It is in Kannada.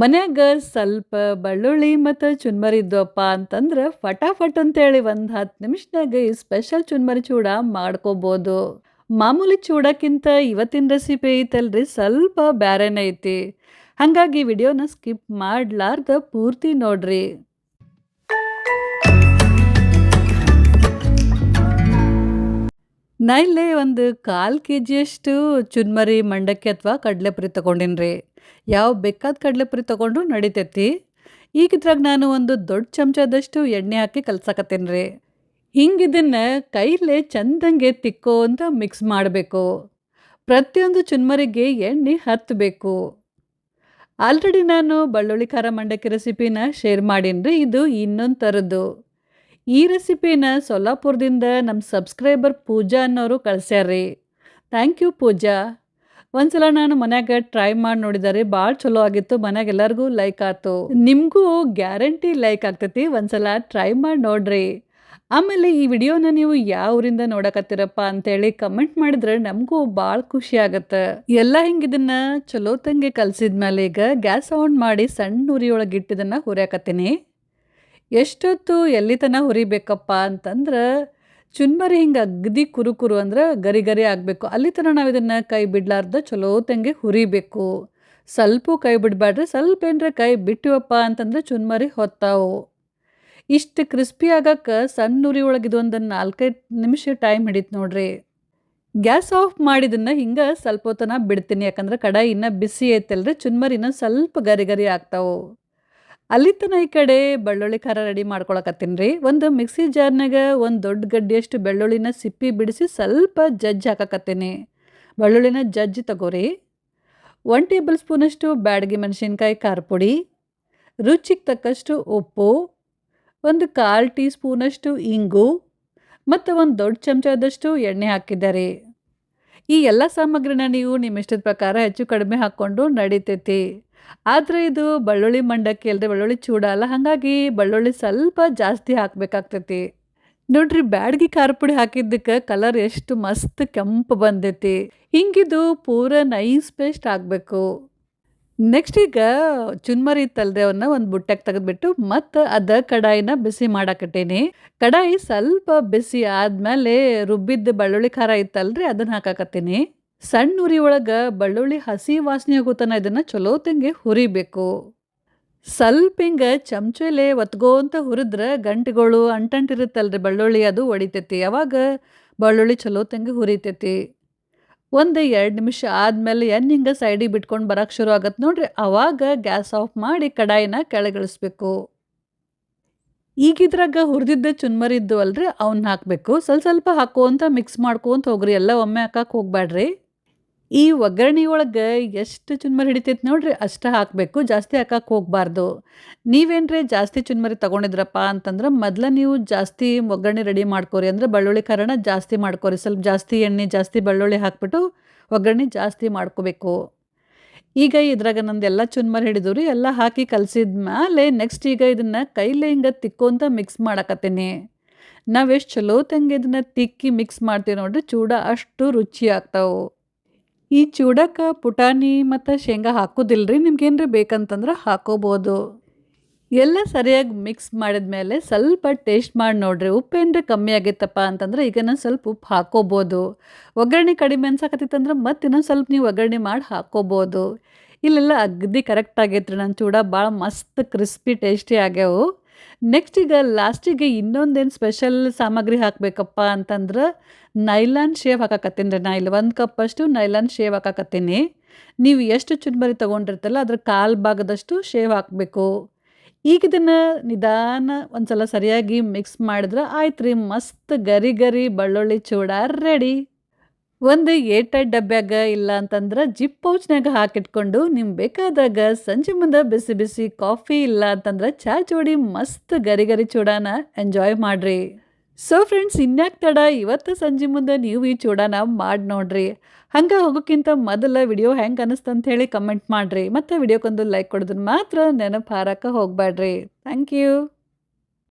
ಮನ್ಯಾಗ ಸ್ವಲ್ಪ ಬೆಳ್ಳುಳ್ಳಿ ಮತ್ತು ಚುರ್ಮರಿ ಇದ್ವಪ್ಪ ಅಂತಂದ್ರೆ ಫಟಾಫಟ್ ಅಂತೇಳಿ ಒಂದು 10 ನಿಮಿಷದಾಗ ಈ ಸ್ಪೆಷಲ್ ಚುರ್ಮರಿ ಚೂಡ ಮಾಡ್ಕೋಬೋದು. ಮಾಮೂಲಿ ಚೂಡಕ್ಕಿಂತ ಇವತ್ತಿನ ರೆಸಿಪಿ ಐತಲ್ರಿ ಸ್ವಲ್ಪ ಬ್ಯಾರೆನೇ ಐತಿ. ಹಾಗಾಗಿ ವಿಡಿಯೋನ ಸ್ಕಿಪ್ ಮಾಡ್ಲಾರ್ದ ಪೂರ್ತಿ ನೋಡ್ರಿ. ನಾ ಇಲ್ಲೇ ಒಂದು 1/4 ಕೆಜಿಯಷ್ಟು ಚುರ್ಮರಿ ಮಂಡಕ್ಕಿ ಅಥವಾ ಕಡಲೆಪುರಿ ತೊಗೊಂಡಿನ್ರಿ. ಯಾವ ಬೇಕಾದ ಕಡಲೆಪುರಿ ತೊಗೊಂಡ್ರು ನಡಿತೈತಿ. ಈಗ ಇದ್ರಾಗ ನಾನು ಒಂದು ದೊಡ್ಡ ಚಮಚದಷ್ಟು ಎಣ್ಣೆ ಹಾಕಿ ಕಲ್ಸಕತ್ತೇನ್ರಿ. ಹಿಂಗಿದನ್ನ ಕೈಲೇ ಚಂದಂಗೆ ತಿಕ್ಕೋಂತ ಮಿಕ್ಸ್ ಮಾಡಬೇಕು. ಪ್ರತಿಯೊಂದು ಚುರ್ಮರಿಗೆ ಎಣ್ಣೆ ಹತ್ತಬೇಕು. ಆಲ್ರೆಡಿ ನಾನು ಬೆಳ್ಳುಳ್ಳಿ ಖಾರ ಮಂಡಕ್ಕಿ ರೆಸಿಪಿನ ಶೇರ್ ಮಾಡೀನ್ರಿ. ಇದು ಇನ್ನೊಂದು ಥರದ್ದು. ಈ ರೆಸಿಪಿನ ಸೊಲ್ಲಾಪುರದಿಂದ ನಮ್ಮ ಸಬ್ಸ್ಕ್ರೈಬರ್ ಪೂಜಾ ಅನ್ನೋರು ಕಳ್ಸ್ಯಾರ್ರಿ. ಥ್ಯಾಂಕ್ ಯು ಪೂಜಾ. ಒಂದ್ಸಲ ನಾನು ಮನ್ಯಾಗ ಟ್ರೈ ಮಾಡಿ ನೋಡಿದಾರೆ, ಭಾಳ ಚಲೋ ಆಗಿತ್ತು. ಮನ್ಯಾಗ ಎಲ್ಲರಿಗೂ ಲೈಕ್ ಆಯ್ತು. ನಿಮಗೂ ಗ್ಯಾರಂಟಿ ಲೈಕ್ ಆಗ್ತೈತಿ. ಒಂದ್ಸಲ ಟ್ರೈ ಮಾಡಿ ನೋಡ್ರಿ. ಆಮೇಲೆ ಈ ವಿಡಿಯೋನ ನೀವು ಯಾವ ಊರಿಂದ ನೋಡಕತ್ತೀರಪ್ಪ ಅಂತೇಳಿ ಕಮೆಂಟ್ ಮಾಡಿದ್ರೆ ನಮಗೂ ಭಾಳ ಖುಷಿ ಆಗತ್ತೆ. ಎಲ್ಲ ಹಿಂಗಿದನ್ನ ಚಲೋ ತಂಗೆ ಕಲಸಿದ್ಮೇಲೆ ಈಗ ಗ್ಯಾಸ್ ಆನ್ ಮಾಡಿ ಸಣ್ಣ ಉರಿಯೊಳಗೆ ಇಟ್ಟಿದ್ದನ್ನು ಹುರಿಯಾಕತ್ತೀನಿ. ಎಷ್ಟೊತ್ತು ಎಲ್ಲಿ ತನಕ ಹುರಿಬೇಕಪ್ಪ ಅಂತಂದ್ರೆ ಚುರ್ಮರಿ ಹಿಂಗೆ ಅಗದಿ ಕುರು ಅಂದ್ರೆ ಗರಿ ಗರಿ ಆಗಬೇಕು. ಅಲ್ಲಿ ತನಕ ನಾವು ಇದನ್ನು ಕೈ ಬಿಡ್ಲಾರ್ದ ಚಲೋ ತಂಗೆ ಹುರಿಬೇಕು. ಸ್ವಲ್ಪ ಕೈ ಬಿಡಬೇಡ್ರಿ. ಸ್ವಲ್ಪ ಏನರ ಕೈ ಬಿಟ್ಟಿವಪ್ಪ ಅಂತಂದ್ರೆ ಚುರ್ಮರಿ ಹೊತ್ತಾವು. ಇಷ್ಟು ಕ್ರಿಸ್ಪಿ ಆಗಕ್ಕೆ ಸಣ್ಣ ಉರಿ ಒಳಗೆ ಇದೊಂದು 4-5 ನಿಮಿಷ ಟೈಮ್ ಹಿಡಿತು ನೋಡ್ರಿ. ಗ್ಯಾಸ್ ಆಫ್ ಮಾಡಿದನ್ನು ಹಿಂಗೆ ಸ್ವಲ್ಪ ಹೊತ್ತನ ಬಿಡ್ತೀನಿ. ಯಾಕಂದ್ರೆ ಕಡಾಯಿ ಇನ್ನೂ ಬಿಸಿ ಐತಲ್ರಿ, ಚುರ್ಮರಿನ ಸ್ವಲ್ಪ ಗರಿ ಗರಿ ಆಗ್ತಾವೆ. ಅಲ್ಲಿ ತನಕ ಈ ಕಡೆ ಬೆಳ್ಳುಳ್ಳಿ ಖಾರ ರೆಡಿ ಮಾಡ್ಕೊಳಕತ್ತೀನಿ ರೀ. ಒಂದು ಮಿಕ್ಸಿ ಜಾರ್ನಾಗ ಒಂದು ದೊಡ್ಡ ಗಡ್ಡಿಯಷ್ಟು ಬೆಳ್ಳುಳ್ಳಿನ ಸಿಪ್ಪಿ ಬಿಡಿಸಿ ಸ್ವಲ್ಪ ಜಜ್ಜಿ ಹಾಕಕತ್ತೀನಿ. ಬೆಳ್ಳುಳ್ಳಿನ ಜಜ್ಜಿ ತಗೋರಿ. 1 ಟೇಬಲ್ ಸ್ಪೂನಷ್ಟು ಬ್ಯಾಡಗಿ ಮೆಣಸಿನ್ಕಾಯಿ ಖಾರ ಪುಡಿ, ರುಚಿಗೆ ತಕ್ಕಷ್ಟು ಉಪ್ಪು, ಒಂದು 1/4 ಟೀ ಸ್ಪೂನಷ್ಟು ಇಂಗು ಮತ್ತು ಒಂದು ದೊಡ್ಡ ಚಮಚದಷ್ಟು ಎಣ್ಣೆ ಹಾಕಿದ್ದಾರೆ. ಈ ಎಲ್ಲ ಸಾಮಗ್ರಿನ ನೀವು ನಿಮ್ಮ ಇಷ್ಟದ ಪ್ರಕಾರ ಹೆಚ್ಚು ಕಡಿಮೆ ಹಾಕ್ಕೊಂಡು ನಡಿತೈತಿ. ಆದರೆ ಇದು ಬೆಳ್ಳುಳ್ಳಿ ಮಂಡಕ್ಕಿ ಅಲ್ಲದೆ ಬೆಳ್ಳುಳ್ಳಿ ಚೂಡ ಅಲ್ಲ, ಹಾಗಾಗಿ ಬೆಳ್ಳುಳ್ಳಿ ಸ್ವಲ್ಪ ಜಾಸ್ತಿ ಹಾಕಬೇಕಾಗ್ತೈತಿ. ನೋಡ್ರಿ, ಬ್ಯಾಡಗಿ ಖಾರ ಪುಡಿ ಹಾಕಿದ್ದಕ್ಕೆ ಕಲರ್ ಎಷ್ಟು ಮಸ್ತ್ ಕೆಂಪು ಬಂದೈತಿ. ಹಿಂಗಿದು ಪೂರ ನೈಸ್ ಪೇಸ್ಟ್ ಆಗಬೇಕು. ನೆಕ್ಸ್ಟ್ ಈಗ ಚುರ್ಮರಿ ಇತ್ತಲ್ರಿ, ಅವನ್ನ ಒಂದು ಬುಟ್ಟಾಗ ತೆಗೆದ್ಬಿಟ್ಟು ಮತ್ತು ಕಡಾಯಿನ ಬಿಸಿ ಮಾಡಾಕಟ್ಟೀನಿ. ಕಡಾಯಿ ಸ್ವಲ್ಪ ಬಿಸಿ ಆದಮೇಲೆ ರುಬ್ಬಿದ್ದ ಬೆಳ್ಳುಳ್ಳಿ ಖಾರ ಇತ್ತಲ್ರಿ ಅದನ್ನು ಹಾಕಾಕತ್ತೀನಿ. ಸಣ್ಣ ಉರಿ ಒಳಗೆ ಬೆಳ್ಳುಳ್ಳಿ ಹಸಿ ವಾಸನೆ ಹೋಗುತ್ತಾನ ಇದನ್ನು ಚಲೋ ತಂಗೆ ಹುರಿಬೇಕು. ಸ್ವಲ್ಪ ಹಿಂಗೆ ಚಮಚಲೆ ಒತ್ಗೋಂತ ಹುರಿದ್ರೆ ಗಂಟುಗಳು ಅಂಟಂಟಿರುತ್ತಲ್ರಿ ಬೆಳ್ಳುಳ್ಳಿ, ಅದು ಹೊಡಿತೈತಿ. ಅವಾಗ ಬೆಳ್ಳುಳ್ಳಿ ಚಲೋ ತಂಗೆ ಹುರಿತೈತಿ. ಒಂದು 2 ನಿಮಿಷ ಆದಮೇಲೆ ಎಣ್ಣೆ ಹಿಂಗೆ ಸೈಡಿಗೆ ಬಿಟ್ಕೊಂಡು ಬರೋಕ್ಕೆ ಶುರು ಆಗತ್ತೆ ನೋಡ್ರಿ. ಆವಾಗ ಗ್ಯಾಸ್ ಆಫ್ ಮಾಡಿ ಕಡಾಯಿನ ಕೆಳಗಿಳಿಸ್ಬೇಕು. ಈಗ ಇದ್ರಾಗ ಹುರಿದಿದ್ದ ಚುರ್ಮರಿ ಇದ್ದು ಅಲ್ರಿ, ಅವನ್ನ ಹಾಕಬೇಕು. ಸ್ವಲ್ಪ ಹಾಕೋಂತ ಮಿಕ್ಸ್ ಮಾಡ್ಕೊಂತ ಹೋಗ್ರಿ. ಎಲ್ಲ ಒಮ್ಮೆ ಹಾಕಕ್ಕೆ ಹೋಗ್ಬೇಡ್ರಿ. ಈ ಒಗ್ಗರಣೆ ಒಳಗೆ ಎಷ್ಟು ಚುರ್ಮರಿ ಹಿಡಿತೈತಿ ನೋಡ್ರಿ ಅಷ್ಟು ಹಾಕಬೇಕು. ಜಾಸ್ತಿ ಹಾಕಕ್ಕೆ ಹೋಗಬಾರ್ದು. ನೀವೇನ್ರಿ ಜಾಸ್ತಿ ಚುರ್ಮರಿ ತೊಗೊಂಡಿದ್ರಪ್ಪ ಅಂತಂದ್ರೆ ಮೊದಲು ನೀವು ಜಾಸ್ತಿ ಒಗ್ಗರಣೆ ರೆಡಿ ಮಾಡ್ಕೋರಿ. ಅಂದರೆ ಬೆಳ್ಳುಳ್ಳಿ ಖಾರನ ಜಾಸ್ತಿ ಮಾಡ್ಕೋರಿ. ಸ್ವಲ್ಪ ಜಾಸ್ತಿ ಎಣ್ಣೆ ಜಾಸ್ತಿ ಬೆಳ್ಳುಳ್ಳಿ ಹಾಕ್ಬಿಟ್ಟು ಒಗ್ಗರಣೆ ಜಾಸ್ತಿ ಮಾಡ್ಕೋಬೇಕು. ಈಗ ಇದ್ರಾಗ ನಂದೆಲ್ಲ ಚುರ್ಮರಿ ಹಿಡಿದು ರೀ ಎಲ್ಲ ಹಾಕಿ ಕಲಸಿದ ಮೇಲೆ ನೆಕ್ಸ್ಟ್ ಈಗ ಇದನ್ನು ಕೈಲೇ ಹಿಂಗೆ ತಿಕ್ಕೊಂತ ಮಿಕ್ಸ್ ಮಾಡಕತ್ತೀನಿ. ನಾವು ಎಷ್ಟು ಚಲೋ ತಂಗೆ ಇದನ್ನು ತಿಕ್ಕಿ ಮಿಕ್ಸ್ ಮಾಡ್ತೀವಿ ನೋಡ್ರಿ, ಚೂಡ ಅಷ್ಟು ರುಚಿ ಆಗ್ತಾವೆ. ಈ ಚೂಡಕ್ಕೆ ಪುಟಾಣಿ ಮತ್ತು ಶೇಂಗಾ ಹಾಕೋದಿಲ್ರಿ. ನಿಮ್ಗೇನ್ರಿ ಬೇಕಂತಂದ್ರೆ ಹಾಕೋಬೋದು. ಎಲ್ಲ ಸರಿಯಾಗಿ ಮಿಕ್ಸ್ ಮಾಡಿದ್ಮೇಲೆ ಸ್ವಲ್ಪ ಟೇಸ್ಟ್ ಮಾಡಿ ನೋಡ್ರಿ. ಉಪ್ಪೇನ್ರಿ ಕಮ್ಮಿ ಆಗೈತಪ್ಪ ಅಂತಂದ್ರೆ ಈಗ ನಾನು ಸ್ವಲ್ಪ ಉಪ್ಪು ಹಾಕೋಬೋದು. ಒಗ್ಗರಣೆ ಕಡಿಮೆ ಅನ್ಸಕತ್ತಿತ್ತಂದ್ರೆ ಮತ್ತೆ ಇನ್ನೊಂದು ಸ್ವಲ್ಪ ನೀವು ಒಗ್ಗರಣೆ ಮಾಡಿ ಹಾಕೋಬೋದು. ಇಲ್ಲೆಲ್ಲ ಅಗದಿ ಕರೆಕ್ಟ್ ಆಗೈತ್ರಿ. ನನ್ನ ಚೂಡ ಭಾಳ ಮಸ್ತ್ ಕ್ರಿಸ್ಪಿ ಟೇಸ್ಟಿ ಆಗ್ಯಾವು. ನೆಕ್ಸ್ಟ್ ಈಗ ಲಾಸ್ಟಿಗೆ ಇನ್ನೊಂದೇನು ಸ್ಪೆಷಲ್ ಸಾಮಗ್ರಿ ಹಾಕಬೇಕಪ್ಪ ಅಂತಂದ್ರೆ ನೈಲಾನ್ ಶೇವ್ ಹಾಕಕತ್ತೀನಿ ರೀ. ನಾ ಇಲ್ಲಿ 1 ಕಪ್ಪಷ್ಟು ನೈಲಾನ್ ಶೇವ್ ಹಾಕಕತ್ತೀನಿ. ನೀವು ಎಷ್ಟು ಚುರ್ಮರಿ ತೊಗೊಂಡಿರ್ತಲ್ಲ ಅದ್ರ 1/4 ಭಾಗದಷ್ಟು ಶೇವ್ ಹಾಕಬೇಕು. ಈಗ ಇದನ್ನು ನಿಧಾನ ಒಂದ್ಸಲ ಸರಿಯಾಗಿ ಮಿಕ್ಸ್ ಮಾಡಿದ್ರೆ ಆಯ್ತು ರೀ, ಮಸ್ತ್ ಗರಿ ಗರಿ ಬೆಳ್ಳುಳ್ಳಿ ಚೂಡ ರೆಡಿ. ಒಂದು ಏರ್ಟೈಟ್ ಡಬ್ಬ್ಯಾಗ ಇಲ್ಲ ಅಂತಂದ್ರೆ ಜಿಪ್ ಪೌಚ್ನಾಗ ಹಾಕಿಟ್ಕೊಂಡು ನಿಮ್ಗೆ ಬೇಕಾದಾಗ ಸಂಜೆ ಮುಂದೆ ಬಿಸಿ ಬಿಸಿ ಕಾಫಿ ಇಲ್ಲ ಅಂತಂದ್ರೆ ಚಾ ಜೋಡಿ ಮಸ್ತ್ ಗರಿ ಗರಿ ಚೂಡಾನ ಎಂಜಾಯ್ ಮಾಡ್ರಿ. ಸೊ ಫ್ರೆಂಡ್ಸ್, ಇನ್ಯಾಕೆ ತಡ, ಇವತ್ತು ಸಂಜೆ ಮುಂದೆ ನೀವು ಈ ಚೂಡಾನ ಮಾಡಿ ನೋಡ್ರಿ. ಹಂಗೆ ಹೋಗೋಕ್ಕಿಂತ ಮೊದಲ ವಿಡಿಯೋ ಹೆಂಗೆ ಅನ್ನಿಸ್ತಂತ ಹೇಳಿ ಕಮೆಂಟ್ ಮಾಡಿರಿ. ಮತ್ತು ವಿಡಿಯೋಕ್ಕೊಂದು ಲೈಕ್ ಕೊಡೋದನ್ನ ಮಾತ್ರ ನೆನಪು ಹಾರಕ್ಕೆ ಹೋಗಬೇಡ್ರಿ. Thank you.